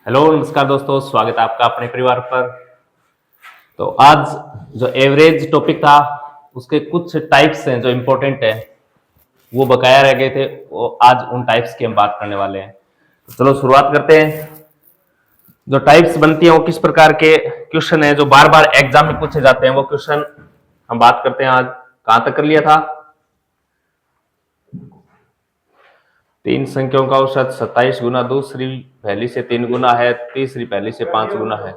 Hello नमस्कार दोस्तों, स्वागत है आपका अपने परिवार पर। तो आज जो एवरेज टॉपिक था उसके कुछ टाइप्स हैं जो इम्पोर्टेंट है, वो बकाया रह गए थे, वो आज उन टाइप्स की हम बात करने वाले हैं। तो चलो शुरुआत करते हैं। जो टाइप्स बनती हैं वो किस प्रकार के क्वेश्चन है जो बार बार एग्जाम में पूछे जाते हैं, वो क्वेश्चन हम बात करते हैं। आज कहां तक कर लिया था? तीन संख्याओं का औसत 27 गुना दूसरी पहली से 3 गुना है, तीसरी पहली से 5 गुना है।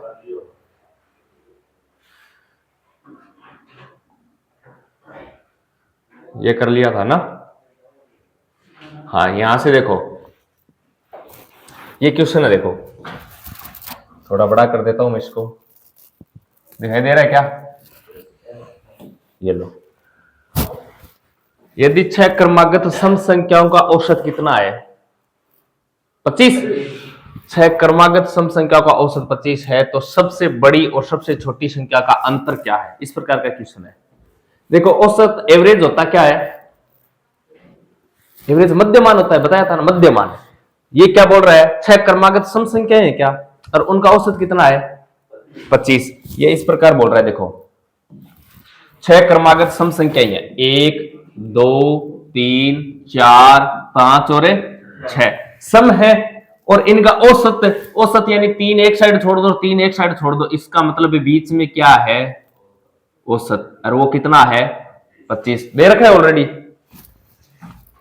ये कर लिया था ना? हाँ, यहां से देखो, ये क्वेश्चन है, देखो थोड़ा बड़ा कर देता हूं मैं इसको, दिखाई दे रहा है क्या? ये लो, यदि 6 क्रमागत सम संख्याओं का औसत कितना है? 25। 6 क्रमागत सम संख्याओं का औसत 25 है, तो सबसे बड़ी और सबसे छोटी संख्या का अंतर क्या है? इस प्रकार का क्वेश्चन है। देखो, औसत एवरेज होता क्या है? एवरेज मध्यमान होता है, बताया था ना, मध्यमान। ये क्या बोल रहा है? 6 क्रमागत सम संख्या है क्या, और उनका औसत कितना है? 25। ये इस प्रकार बोल रहा है, देखो 6 क्रमागत सम संख्या है, 1 2 3 4 5 और 6 सम है, और इनका औसत यानी 3 एक साइड छोड़ दो, 3 एक साइड छोड़ दो, इसका मतलब बीच में क्या है? औसत। और वो कितना है? 25 दे रखा है ऑलरेडी।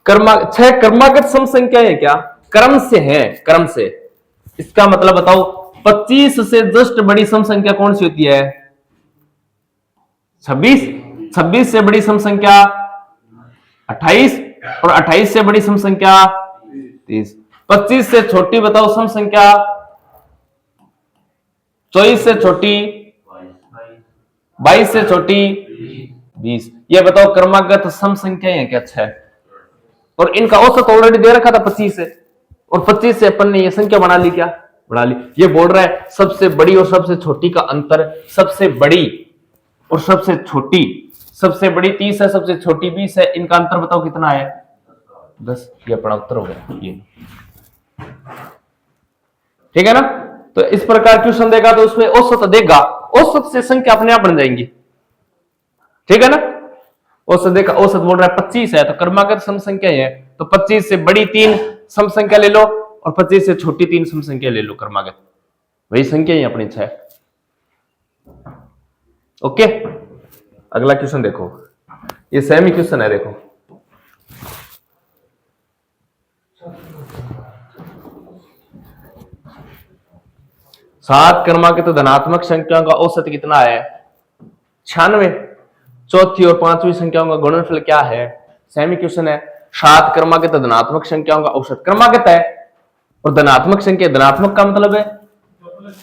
6 क्रमागत सम संख्या है क्या, क्रम से है, क्रम से। इसका मतलब बताओ 25 से जस्ट बड़ी सम संख्या कौन सी होती है? 26। 26 से बड़ी सम संख्या 28, और 28 से बड़ी सम संख्या 30। 25 से छोटी बताओ सम संख्या? 24 से छोटी 22 से छोटी 20। ये बताओ क्रमागत सम संख्या है क्या? 6। और इनका औसत ऑलरेडी दे रखा था 25 से, और 25 से अपन ने ये संख्या बना ली, क्या बना ली? ये बोल रहा है सबसे बड़ी और सबसे छोटी का अंतर, सबसे बड़ी और सबसे छोटी, सबसे बड़ी 30 है, सबसे छोटी 20 है, इनका अंतर बताओ कितना है? 10। ये अपना उत्तर हो गया। ये ठीक है ना? तो इस प्रकार क्वेश्चन देगा तो उसमें औसत देगा, औसत से संख्या अपने आप बन जाएंगी। ठीक है ना? औसत देखा, औसत बोल रहा है 25 है, तो क्रमागत सम संख्या है, तो 25 से बड़ी 3 सम संख्या ले लो, और 25 से छोटी 3 सम संख्या ले लो क्रमागत, वही संख्या ही अपनी 6। ओके, अगला क्वेश्चन देखो, ये सेमी क्वेश्चन है, देखो सात क्रमागत धनात्मक संख्याओं का औसत कितना है? 96। चौथी और पांचवी संख्याओं का गुणनफल क्या है? सेमी क्वेश्चन है। 7 क्रमागत धनात्मक संख्याओं का औसत, क्रमागत है और धनात्मक संख्या, धनात्मक का मतलब है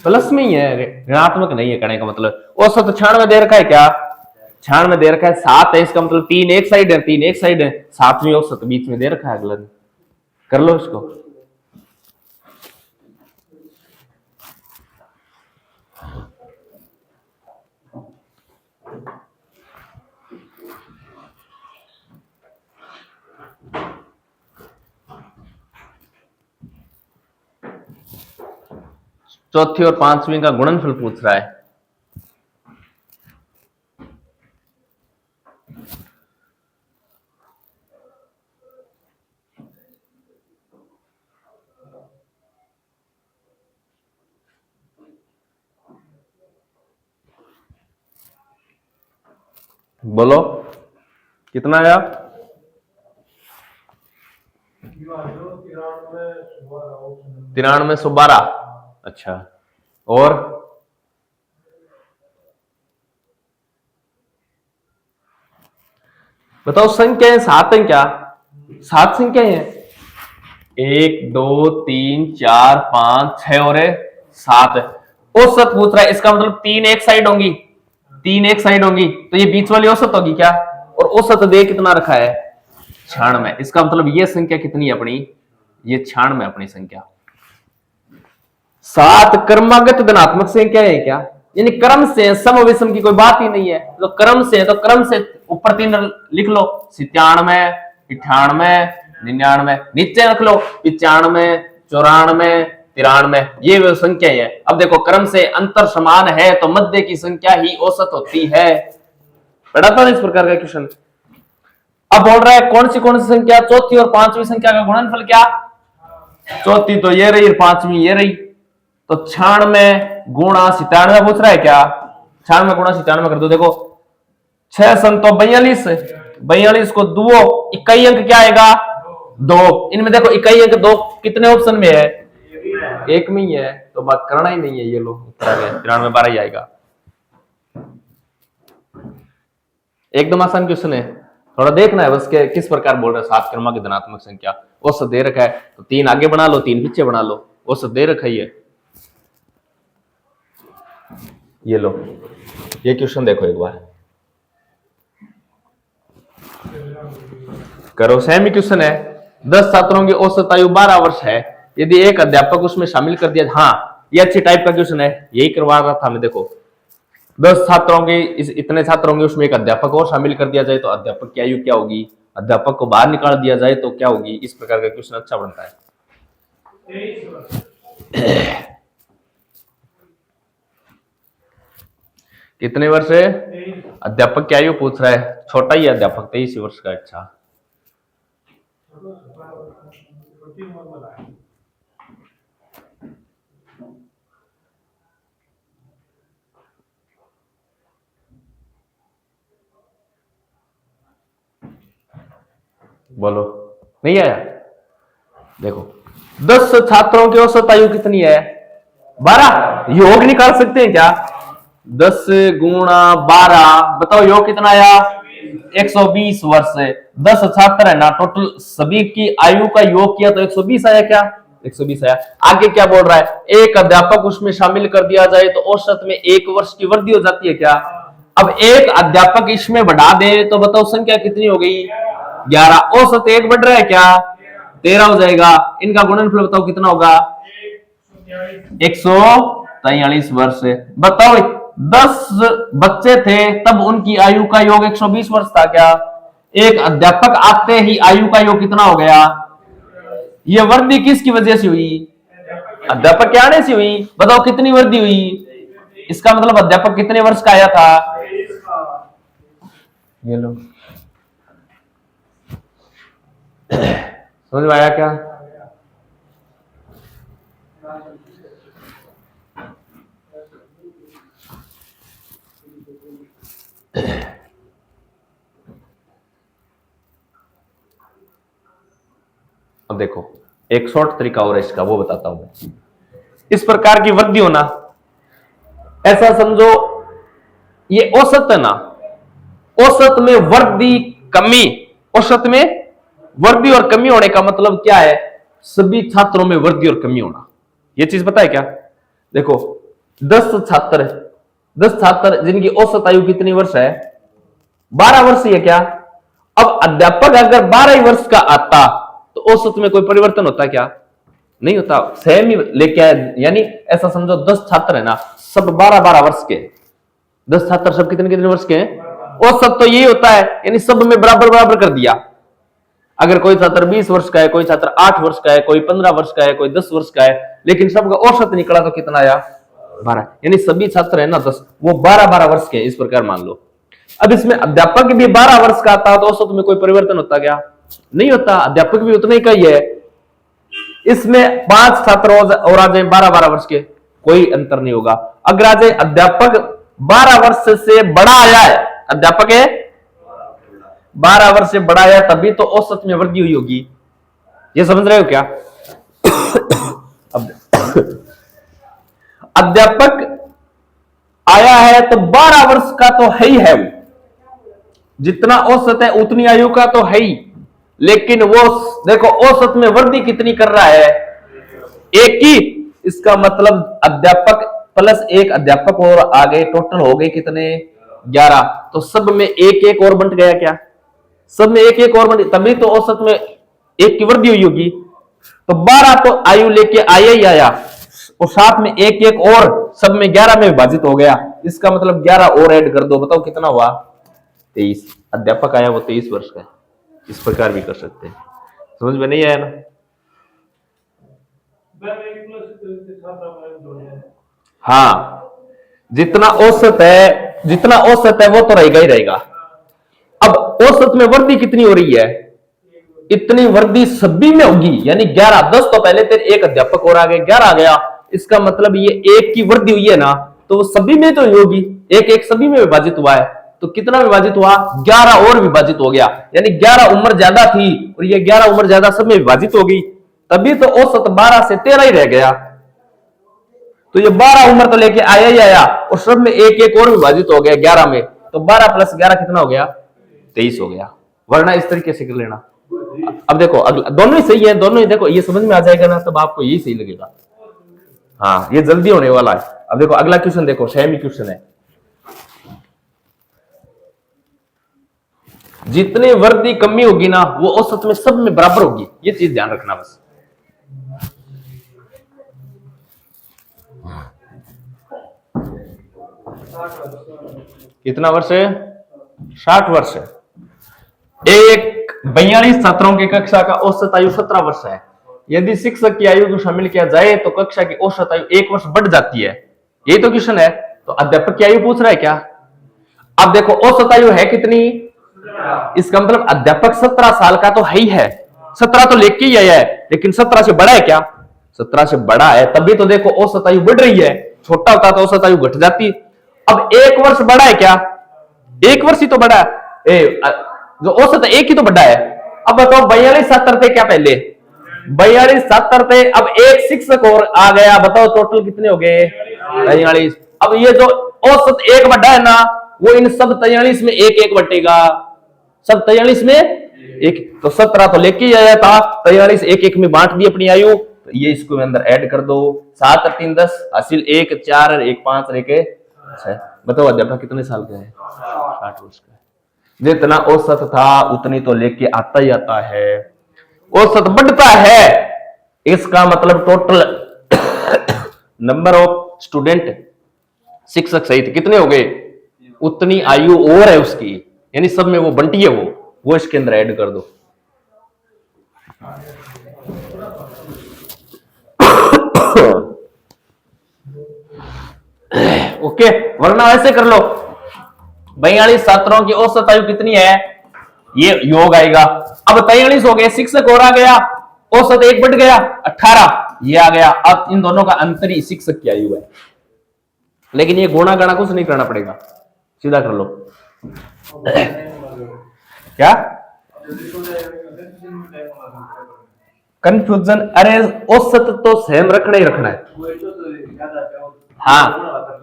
प्लस में ही है, ऋणात्मक नहीं है कहने का मतलब। औसत 96 दे रखा है क्या? 96 दे रखा है। 7 है, इसका मतलब 3 एक साइड है, 3 एक साइड है, 7वीं औसत बीच में दे रखा है। अगला कर लो इसको। चौथी और पांचवी का गुणनफल पूछ रहा है। बोलो कितना आया? 9312। अच्छा, और बताओ संख्याएं 7 है क्या? 7 संख्याएं हैं, 1 2 3 4 5 6 और 7। औसत पूछ रहा है, इसका मतलब 3 एक साइड होंगी, 3 एक साइड होंगी, तो ये बीच वाली औसत होगी क्या? और औसत दे कितना रखा है? 96। इसका मतलब ये संख्या कितनी है अपनी? ये 96 अपनी संख्या। 7 क्रमागत धनात्मक संख्या है क्या, यानी क्रम से, सम विषम की कोई बात ही नहीं है। तो क्रम से है, तो क्रम से ऊपर 3 लिख लो, 97 98 99, नीचे रख लो 95 94 93, ये वो संख्या है। अब देखो क्रम से अंतर समान है तो मध्य की संख्या ही औसत होती है। पढ़ा था इस प्रकार का क्वेश्चन। अब बोल रहा है कौन सी संख्या चौथी और पांचवी संख्या का गुणनफल क्या? चौथी तो ये रही, पांचवी ये रही, तो 96 गुणा 97 पूछ रहा है क्या? 96 गुणा 97 कर दो। देखो 6 संतो 42, 42 को दुओ, इकाई अंक क्या आएगा? 2। इनमें देखो इकाई अंक 2 कितने ऑप्शन में है? एक में ही है, तो बात करना ही नहीं है। ये लो उत्तर आ गया 93 12 ही आएगा। एकदम आसान क्वेश्चन है, थोड़ा देखना है बस के किस प्रकार बोल रहे हैं। 7 क्रमांक धनात्मक संख्या, औसत दे रखा है तो 3 आगे बना लो 3 पीछे बना लो, औसत दे रखा ही है। ये लो ये क्वेश्चन देखो एक बार, करो सेमी क्वेश्चन है। 10 छात्रों की औसत आयु 12 वर्ष है, यदि एक अध्यापक उसमें शामिल कर दिया। हाँ ये अच्छी टाइप का क्वेश्चन है, यही करवा रहा था मैं। देखो 10 छात्रों की, इतने छात्रों की उसमें एक अध्यापक और शामिल कर दिया जाए तो अध्यापक की आयु क्या होगी? अध्यापक को बाहर निकाल दिया जाए तो क्या होगी? इस प्रकार का क्वेश्चन अच्छा बनता है। कितने वर्ष है? अध्यापक की आयु पूछ रहा है, छोटा ही अध्यापक 23 वर्ष का। अच्छा बोलो, नहीं आया? देखो 10 छात्रों की औसत आयु कितनी है? 12। योग निकाल सकते हैं क्या? 10 गुणा 12, बताओ योग कितना आया? 120 वर्ष है। 10 छात्र है ना, टोटल सभी की आयु का योग किया तो 120 आया क्या? 120 आया। आगे क्या बोल रहा है? एक अध्यापक उसमें शामिल कर दिया जाए तो औसत में 1 वर्ष की वृद्धि हो जाती है क्या? अब एक अध्यापक इसमें बढ़ा दे तो बताओ संख्या कितनी हो गई? 11। औसत 1 बढ़ रहा है क्या? 13 हो जाएगा। इनका गुणनफल बताओ कितना होगा? 143 वर्ष। बताओ 10 बच्चे थे तब उनकी आयु का योग 120 वर्ष था क्या? एक अध्यापक आते ही आयु का योग कितना हो गया? ये वृद्धि किसकी वजह से हुई? अध्यापक के आने से हुई। बताओ कितनी वृद्धि हुई? इसका मतलब अध्यापक कितने वर्ष का आया था? ये लो समझ में आया क्या? अब देखो एक शॉर्ट तरीका और है इसका, वो बताता हूं मैं। इस प्रकार की वृद्धि होना, ऐसा समझो ये औसत है ना, औसत में वृद्धि कमी, औसत में वृद्धि और कमी होने का मतलब क्या है? सभी छात्रों में वृद्धि और कमी होना। ये चीज पता है क्या? देखो 10 छात्र, 10 छात्र जिनकी औसत आयु कितनी वर्ष है? 12 वर्ष है क्या? अब अध्यापक अगर 12 वर्ष का आता तो औसत में कोई परिवर्तन होता क्या? नहीं होता, सेम ही लेके आए। यानी ऐसा समझो 10 छात्र है ना, सब 12-12 वर्ष के। 10 छात्र सब कितने कितने वर्ष के हैं? औसत तो यही होता है, यानी सब में बराबर बराबर कर दिया। अगर कोई छात्र 20 वर्ष का है, कोई छात्र 8 वर्ष का है, कोई 15 वर्ष का है, कोई 10 वर्ष का है, लेकिन सबका औसत निकला तो कितना आया? 12। यानी सभी छात्र है ना 10, वो 12-12 वर्ष के, इस प्रकार मान लो। अब इसमें अध्यापक भी 12 वर्ष का आता तो औसत में कोई परिवर्तन होता क्या? नहीं होता, अध्यापक भी उतना ही का ही है। इसमें 5 छात्र और आ जाए 12-12 वर्ष के, कोई अंतर नहीं होगा। अगर आ जाए अध्यापक 12 वर्ष से बड़ा आया है, अध्यापक है 12 वर्ष से बड़ा आया, तभी तो औसत में वृद्धि हुई होगी। ये समझ रहे हो क्या? अध्यापक आया है तो 12 वर्ष का तो है ही है, वो जितना औसत है उतनी आयु का तो है ही, लेकिन वो देखो औसत में वृद्धि कितनी कर रहा है? 1 की। इसका मतलब अध्यापक प्लस 1 अध्यापक और आ गए, टोटल हो गए कितने? 11। तो सब में 1-1 और बंट गया क्या? सब में 1-1 और बंट, तभी तो औसत में 1 की वृद्धि हुई होगी। तो 12 तो आयु लेके आया ही आया, और साथ में 1-1 और सब में 11 में विभाजित हो गया। इसका मतलब 11 और ऐड कर दो, बताओ कितना हुआ? 23। अध्यापक आया वो 23 वर्ष का है। इस प्रकार भी कर सकते हैं। समझ में नहीं आया ना? हाँ, जितना औसत है वो तो रहेगा ही रहेगा। अब औसत में वृद्धि कितनी हो रही है, इतनी वृद्धि सभी में होगी, यानी 11 10 तो पहले तेरे एक अध्यापक और आ गए, 11 आ गया, इसका मतलब ये एक की वृद्धि हुई है ना, तो वो सभी में तो होगी, एक एक सभी में विभाजित हुआ है, तो कितना विभाजित हुआ, 11 और विभाजित हो गया, यानी 11 उम्र ज्यादा थी और ये 11 उम्र ज्यादा सब में विभाजित हो गई, तभी तो औसत 12 से 13 ही रह गया। तो ये 12 उम्र तो लेके आया ही आया और सब में एक एक और विभाजित हो गया 11 में, तो 12 प्लस 11 कितना हो गया, 23 हो गया। वरना इस तरीके से कर लेना। अब देखो अगला, दोनों ही सही है, दोनों ही देखो, ये समझ में आ जाएगा ना, तब आपको यही सही लगेगा। हाँ, ये जल्दी होने वाला है। अब देखो अगला क्वेश्चन, देखो सेमी क्वेश्चन है, जितनी वृद्धि कमी होगी ना वो औसत में सब में बराबर होगी, ये चीज ध्यान रखना बस। कितना वर्ष है, 60 वर्ष है। एक 42 छात्रों की कक्षा का औसत आयु 17 वर्ष है। यदि शिक्षक की आयु को शामिल किया जाए तो कक्षा की औसत आयु 1 वर्ष बढ़ जाती है। यही तो क्वेश्चन है। तो अध्यापक की आयु पूछ रहा है क्या। अब देखो औसत आयु है कितनी, इसका मतलब अध्यापक 17 साल का तो है ही है, 17 तो लेके ही आया है, लेकिन 17 से बड़ा है क्या, 17 से बड़ा है, तभी तो देखो औसत आयु बढ़ रही है, छोटा होता तो औसत आयु घट जाती। अब 1 वर्ष बड़ा है क्या, 1 वर्ष ही तो बड़ा है, जो औसत है 1 ही तो बड़ा है। अब बताओ 42 70 थे क्या पहले, 42 70 थे, अब एक शिक्षक और आ गया, बताओ टोटल कितने हो गए 43। अब ये जो औसत 1 बड़ा है ना, वो इन सब 43 में एक एक बटेगा, सब 43 में एक, तो 17 तो लेके आया था, 43 एक एक में बांट दी अपनी आयु, तो ये इसको अंदर ऐड कर दो, 7 3 10 हासिल 1 4 1 5 1 6। बताओ अध्यापक कितने साल का है, 60 वर्ष का है। जितना औसत था उतनी तो लेके आता ही आता है, औसत बढ़ता है, इसका मतलब टोटल नंबर ऑफ स्टूडेंट शिक्षक सहित कितने हो गए, उतनी आयु और है उसकी, यानी सब में वो बंटी है, वो इसके अंदर ऐड कर दो। ओके, वरना ऐसे कर लो, 42 छात्रों की औसत आयु कितनी है, ये योग आएगा। अब 43 हो गए, शिक्षक और आ गया, औसत 1 बढ़ गया 18, ये आ गया। अब इन दोनों का अंतर ही शिक्षक की आयु है, लेकिन ये गुणा गणा कुछ नहीं करना पड़ेगा, सीधा कर लो। क्या कंफ्यूजन, अरे औसत तो सेम रखना ही रखना है। हाँ,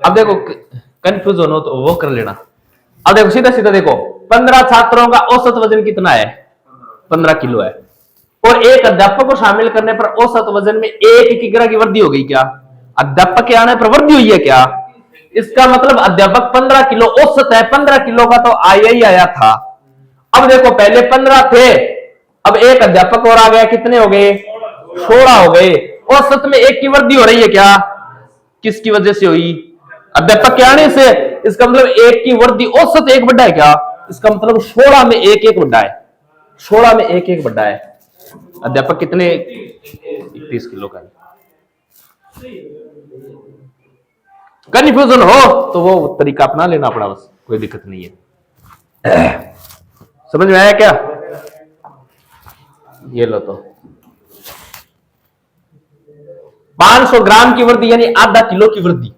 अब देखो कंफ्यूजन हो तो वो कर लेना। अब देखो सीधा सीधा देखो, 15 छात्रों का औसत वजन कितना है, 15 किलो है, और एक अध्यापक को शामिल करने पर औसत वजन में 1 किग्रा की वृद्धि हो गई क्या, अध्यापक के आने पर वृद्धि हुई है क्या, इसका मतलब अध्यापक 15 किलो औसत है, 15 किलो का तो आया ही आया था। अब देखो पहले 15 थे, अब एक अध्यापक और आ गया, कितने हो गए 16 हो गए, औसत में 1 की वृद्धि हो रही है क्या, किसकी वजह से हुई, अध्यापक के आने से, इसका मतलब 1 की वृद्धि, औसत 1 बढ़ा है क्या, इसका मतलब 16 में 1 1 बढ़ा है, 16 में 1 1 बढ़ा है। अध्यापक कितने 31 किलो का है। कंफ्यूजन हो तो वो तरीका अपना लेना पड़ा, बस कोई दिक्कत नहीं है। समझ में आया क्या, ये लो तो 500 ग्राम की वृद्धि यानी आधा किलो की वृद्धि,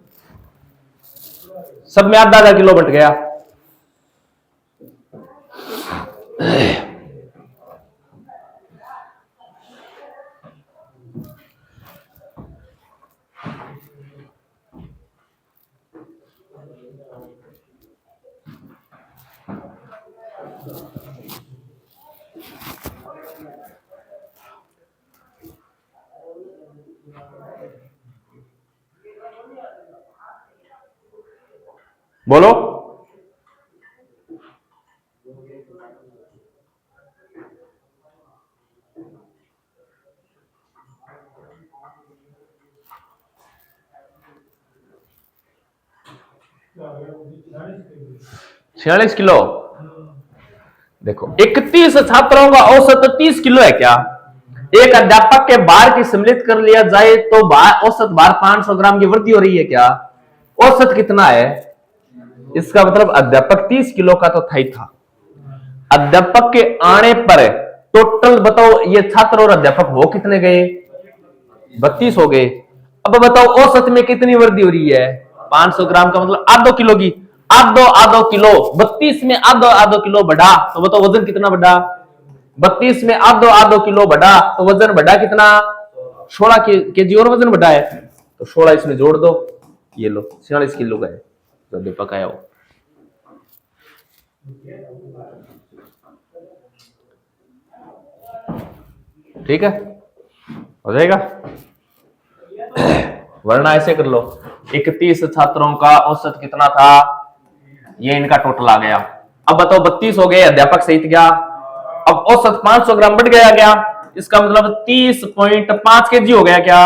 सब में आधा आधा किलो बट गया। बोलो, छियालीस किलो। देखो 31 छात्रों का औसत 30 किलो है क्या, एक अध्यापक के भार की सम्मिलित कर लिया जाए तो औसत भार 500 ग्राम की वृद्धि हो रही है क्या? औसत कितना है? इसका मतलब अध्यापक 30 किलो का तो था ही था। अध्यापक के आने पर टोटल बताओ, ये छात्र और अध्यापक हो कितने गए? 32 हो गए। अब बताओ औसत में कितनी वृद्धि हो रही है? 500 ग्राम का मतलब आधो किलो की, आधो किलो। 32 में आधो किलो बढ़ा तो बताओ वजन कितना बढ़ा? 32 में आधो किलो बढ़ा तो वजन बढ़ा कितना? 16 केजी और वजन बढ़ा है तो 16 इसमें जोड़ दो, ये लो 46 किलो का है जो अध्यापक आया वो। ठीक है, हो जाएगा। वरना ऐसे कर लो, 31 छात्रों का औसत कितना था? ये इनका टोटल आ गया। अब बताओ 32 हो गए, अध्यापक सहित गया। अब औसत 500 ग्राम बढ़ गया क्या? इसका मतलब 30.5 केजी हो गया क्या?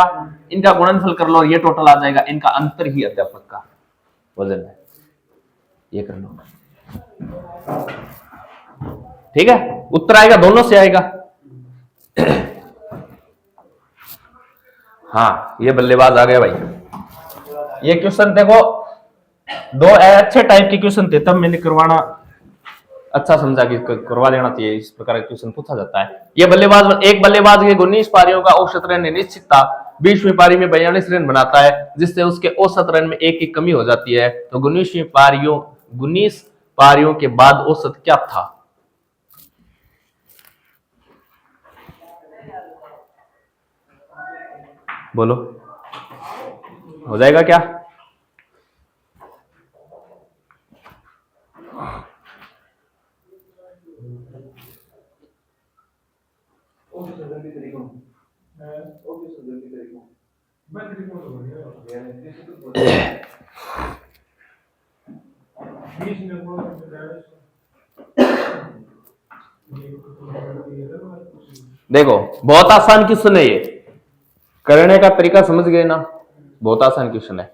इनका गुणनफल कर लो, ये टोटल आ जाएगा। इनका अंतर ही अध्यापक का वजन है, ये कर लो। ठीक है, उत्तर आएगा, दोनों से आएगा। हाँ, ये बल्लेबाज आ गया भाई। ये क्वेश्चन देखो, दो अच्छे टाइप के क्वेश्चन थे, तब मैंने करवाना अच्छा समझा कि करवा देना चाहिए। इस प्रकार का क्वेश्चन पूछा जाता है। ये बल्लेबाज, एक बल्लेबाज के 19 पारियों का औसत रन निश्चित था, 20वीं पारी में 42 रन बनाता है, जिससे उसके औसत रन में 1 की कमी हो जाती है। तो 19 पारियों के बाद औसत क्या था? बोलो, हो जाएगा क्या? देखो, बहुत आसान क्वेश्चन है ये, करने का तरीका समझ गए ना? बहुत आसान क्वेश्चन है।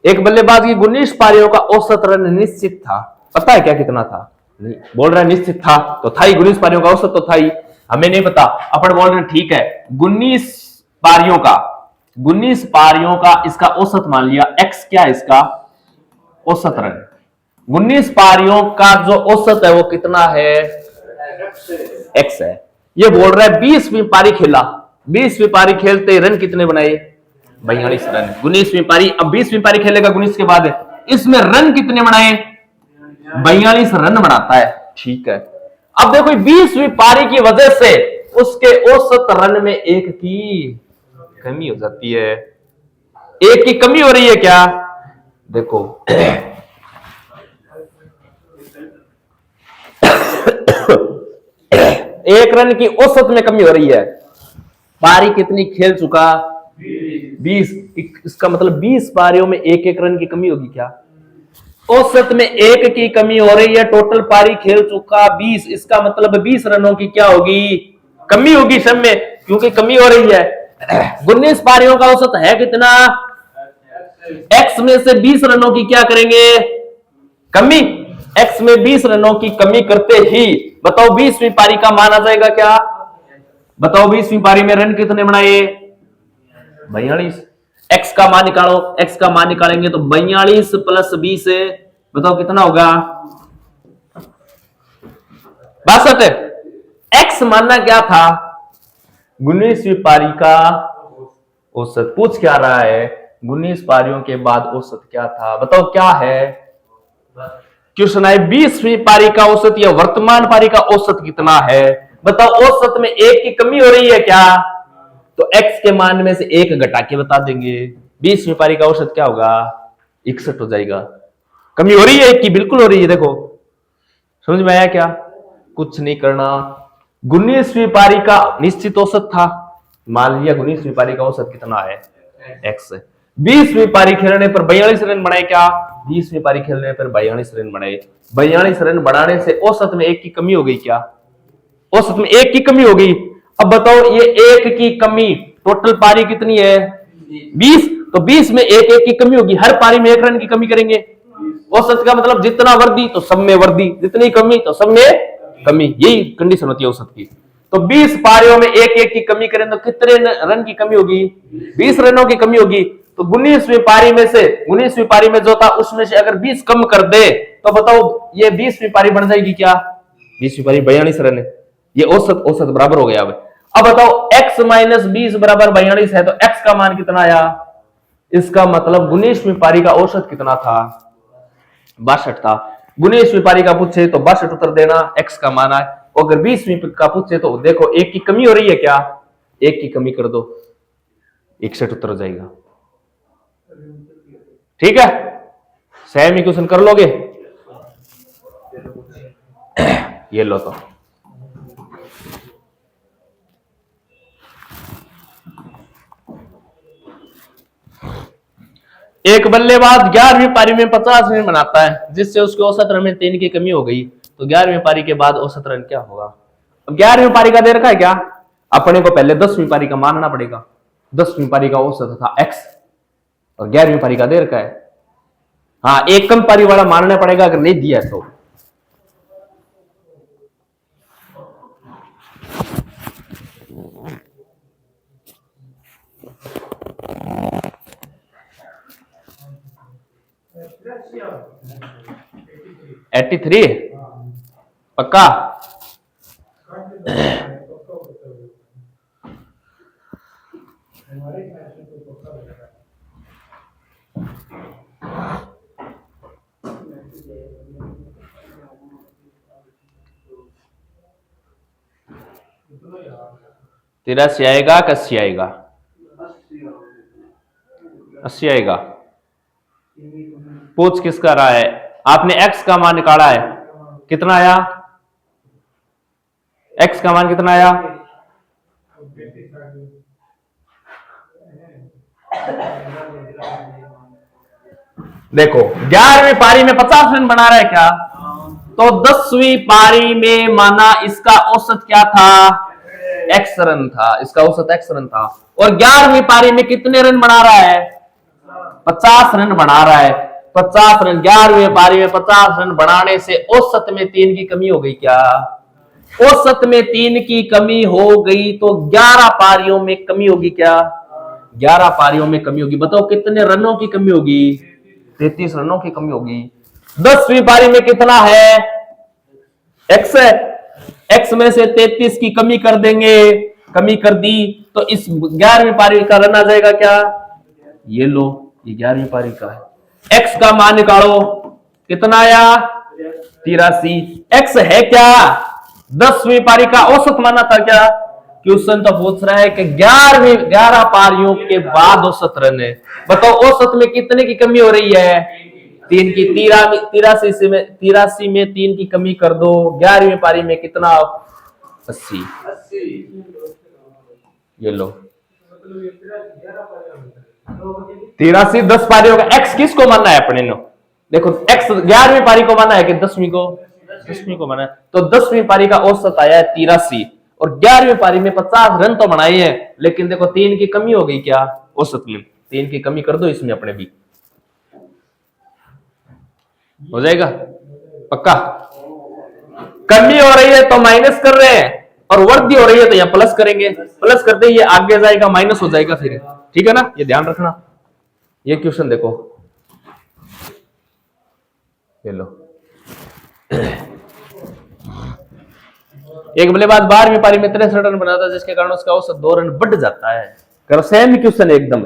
एक बल्लेबाज की 19 पारियों का औसत रन निश्चित था। पता है क्या कितना था? नहीं बोल रहा है निश्चित था, तो था ही 19 पारियों का औसत तो था ही, हमें नहीं पता। अपन बोल रहे ठीक है, 19 पारियों का इसका औसत मान लिया। एक्स क्या है इसका? औसत रन। 19 पारियों का जो औसत है वो कितना है? एक्स है। ये बोल रहा है 20वीं पारी खेला, 20वीं पारी खेलते रन कितने बनाए? 42 रन। 19वीं पारी, अब 20वीं पारी खेलेगा 19 के बाद, इसमें रन कितने बनाए? 42 रन बनाता है। ठीक है, अब देखो 20वीं पारी की वजह से उसके औसत रन में 1 की कमी हो जाती है। 1 की कमी हो रही है क्या? देखो एक रन की औसत में कमी हो रही है। पारी कितनी खेल चुका? 20। इसका मतलब 20 पारियों में 1-1 रन की कमी होगी क्या? औसत में 1 की कमी हो रही है। टोटल पारी खेल चुका 20, इसका मतलब 20 रनों की क्या होगी? कमी होगी सब में, क्योंकि कमी हो रही है। 19 पारियों का औसत है कितना? एक्स में से 20 रनों की क्या करेंगे? कमी। एक्स में 20 रनों की कमी करते ही बताओ 20वीं पारी का मान आ जाएगा क्या? बताओ 20वीं पारी में रन कितने बनाए? 42। एक्स का मान निकालो, एक्स का मान निकालेंगे तो 42 + 20 बताओ कितना होगा? 62। एक्स मानना क्या था? 19वीं पारी का औसत पूछ क्या रहा है? 19 पारियों के बाद औसत क्या था? बताओ क्या है क्वेश्चन है? 20वीं पारी का औसत या वर्तमान पारी का औसत कितना है? बताओ औसत में 1 की कमी हो रही है क्या? तो x के मान में से 1 घटा के बता देंगे। 20वीं पारी का औसत क्या होगा? 61 हो जाएगा। कमी हो रही है 1 की? बिल्कुल हो रही है। देखो समझ में आया क्या? कुछ नहीं करना। 19वीं पारी का निश्चित औसत था, मान लिया 19वीं पारी का औसत कितना है? x। 20वीं पारी खेलने पर 42 रन बनाए क्या? 20वीं पारी खेलने पर 42 रन बनाए। 42 रन बनाने से औसत में 1 की कमी हो गई क्या? औसत में 1 की कमी हो गई। अब बताओ ये 1 की कमी, टोटल पारी कितनी है? 20। तो 20 में 1-1 की कमी होगी, हर पारी में 1 रन की कमी करेंगे। औसत का मतलब जितना वृद्धि तो सब में वृद्धि, जितनी कमी तो सब में कमी। यही कंडीशन होती है औसत की। तो 20 पारियों में एक एक की कमी करें तो कितने रन की कमी होगी? 20 रनों की कमी होगी। तो 19वीं पारी में से 19वीं पारी में जो था उसमें से अगर 20 कम कर दे तो बताओ ये 20वीं पारी बन जाएगी क्या? 20वीं पारी 42 रन है, ये औसत औसत बराबर हो गया। अब बताओ x माइनस 20 बराबर 42 है तो x का मान कितना आया? इसका मतलब 19वीं पारी का औसत कितना था? 62 था। 19वीं पारी का पूछे तो 62 उत्तर देना, x का मान आए। अगर 20वीं का पूछे तो देखो एक की कमी हो रही है क्या? एक की कमी कर दो, 61 उत्तर हो जाएगा। ठीक है, सेम इक्वेशन कर लोगे? ये लो तो एक बल्लेबाज 11वीं पारी में 50 रन बनाता है जिससे उसके औसत रन में 3 की कमी हो गई, तो 11वीं पारी के बाद औसत रन क्या होगा? अब 11वीं पारी का दे रखा है क्या? अपने को पहले 10वीं पारी का मानना पड़ेगा। 10वीं पारी का औसत था x और 11वीं पारी का दे रखा है। हाँ, एक कम पारी वाला मानना पड़ेगा अगर नहीं दिया तो। एट्टी थ्री पक्का? तिरासी आएगा कि 80 आएगा? 80 आएगा। पूछ किसका रहा है? आपने x का मान निकाला है, कितना आया? x का मान कितना आया? देखो 11वीं पारी में 50 रन बना रहा है क्या? तो 10वीं पारी में माना इसका औसत क्या था? x रन था, इसका औसत x रन था। और 11वीं पारी में कितने रन बना रहा है? 50 रन बना रहा है। 50 रन 11वीं पारी में 50 रन बनाने से औसत में 3 की कमी हो गई क्या? औसत में 3 की कमी हो गई तो 11 पारियों में कमी होगी क्या? 11 पारियों में कमी होगी। बताओ कितने रनों की कमी होगी? 33 रनों की कमी होगी। 10वीं पारी में कितना है? x है, x में से 33 की कमी कर देंगे, कमी कर दी तो इस 11वीं पारी का रन आ जाएगा क्या? ये लो, ये 11वीं पारी का है। x का मान निकालो, कितना आया? 83। x है क्या? 10वीं पारी का औसत माना था क्या? क्वेश्चन तो पूछ रहा है कि 11 पारियों के बाद औसत रन है। बताओ औसत में कितने की कमी हो रही है? 3 की। 83 में 3 की कमी कर दो, 11वीं पारी में कितना? 80। ये लो 83 10 पारियों का। x किसको मानना है अपने ने? देखो x 11वीं पारी को माना है कि 10वीं को? 10वीं को माना है। तो 10वीं पारी का औसत आया है 83 और 11वीं पारी में 50 रन तो बनाए हैं, लेकिन देखो 3 की कमी हो गई क्या? औसत में 3 की कमी कर दो इसमें अपने भी, हो जाएगा पक्का? कमी हो रही है तो माइनस कर रहे हैं और वृद्धि हो रही है तो यहां प्लस करेंगे। प्लस करते ये आगे जाएगा, माइनस हो जाएगा फिर। ठीक है ना, ये ध्यान रखना। ये क्वेश्चन देखो, ये लो। एक बल्लेबाज 12वीं पारी में 63 रन बनाता है जिसके कारण उसका औसत 2 रन बढ़ जाता है। करो सेम क्वेश्चन एकदम।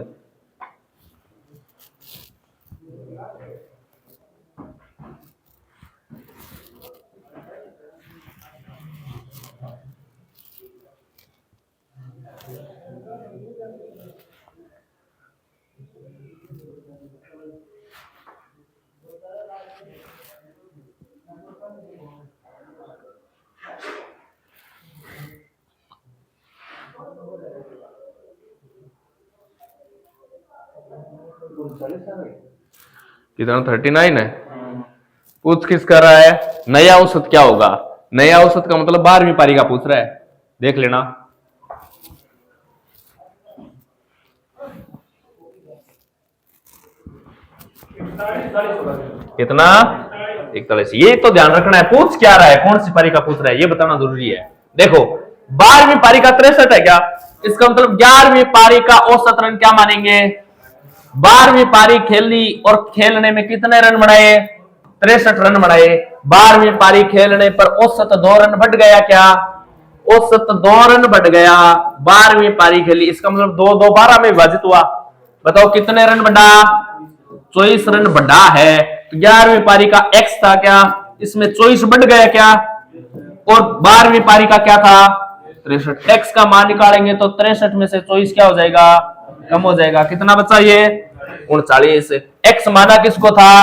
कितना? 39 है। पूछ किस कर रहा है? नया औसत क्या होगा? नया औसत का मतलब 12वीं पारी का पूछ रहा है, देख लेना। कितना? 41। ये तो ध्यान रखना है, पूछ क्या रहा है, कौन सी पारी का पूछ रहा है, ये बताना जरूरी है। देखो 12वीं पारी का 63 है क्या? इसका मतलब 11वीं पारी का औसत रन क्या मानेंगे? 12वीं पारी खेली और खेलने में कितने रन बनाए? 63 रन बनाए। 12वीं पारी खेलने पर औसत 2 रन बढ़ गया क्या? औसत 2 रन बढ़ गया। 12वीं पारी खेली, इसका मतलब 2 2 12 में विभाजित हुआ। बताओ कितने रन बढ़ा? 24 रन बढ़ा है। तो 11वीं पारी का एक्स था क्या? इसमें 24 बढ़ गया क्या? और 12वीं पारी का क्या था? 63। एक्स का मान निकालेंगे तो 63 में से 24 क्या हो जाएगा? कम हो जाएगा। कितना बचा ये? 39। एक्स माना किसको था?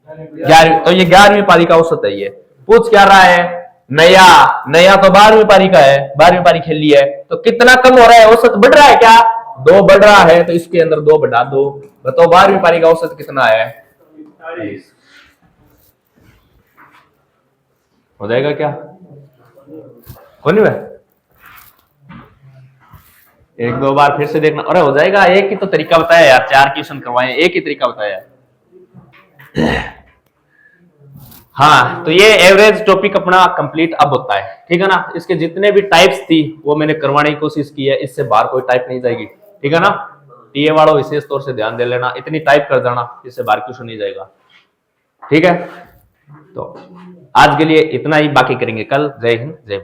11वीं। तो ये 11वीं पारी का औसत है। ये पूछ क्या रहा है? नया नया तो 12वीं पारी का है, 12वीं पारी खेली है, तो कितना कम हो रहा है? औसत बढ़ रहा है क्या? 2 बढ़ रहा है, तो इसके अंदर 2 बढ़ा दो। बताओ 12वीं पारी का औसत कितना है? 40। हो जाएगा क्या? हो नहीं भाई? एक दो बार फिर से देखना। अरे हो जाएगा। एक ही तो तरीका बताया यार, 4 क्वेश्चन करवाए, एक ही तरीका बताया। हाँ, तो ये एवरेज टॉपिक अपना कंप्लीट अब होता है, ठीक है ना। इसके जितने भी टाइप्स थी वो मैंने करवाने की कोशिश की है, इससे बाहर कोई टाइप नहीं जाएगी, ठीक है ना। टीए वालों विशेष तौर से ध्यान दे लेना, इतनी टाइप कर देना, इससे बाहर क्वेश्चन नहीं जाएगा, ठीक है। तो आज के लिए इतना ही, बाकी करेंगे कल। जय हिंद, जय भारत।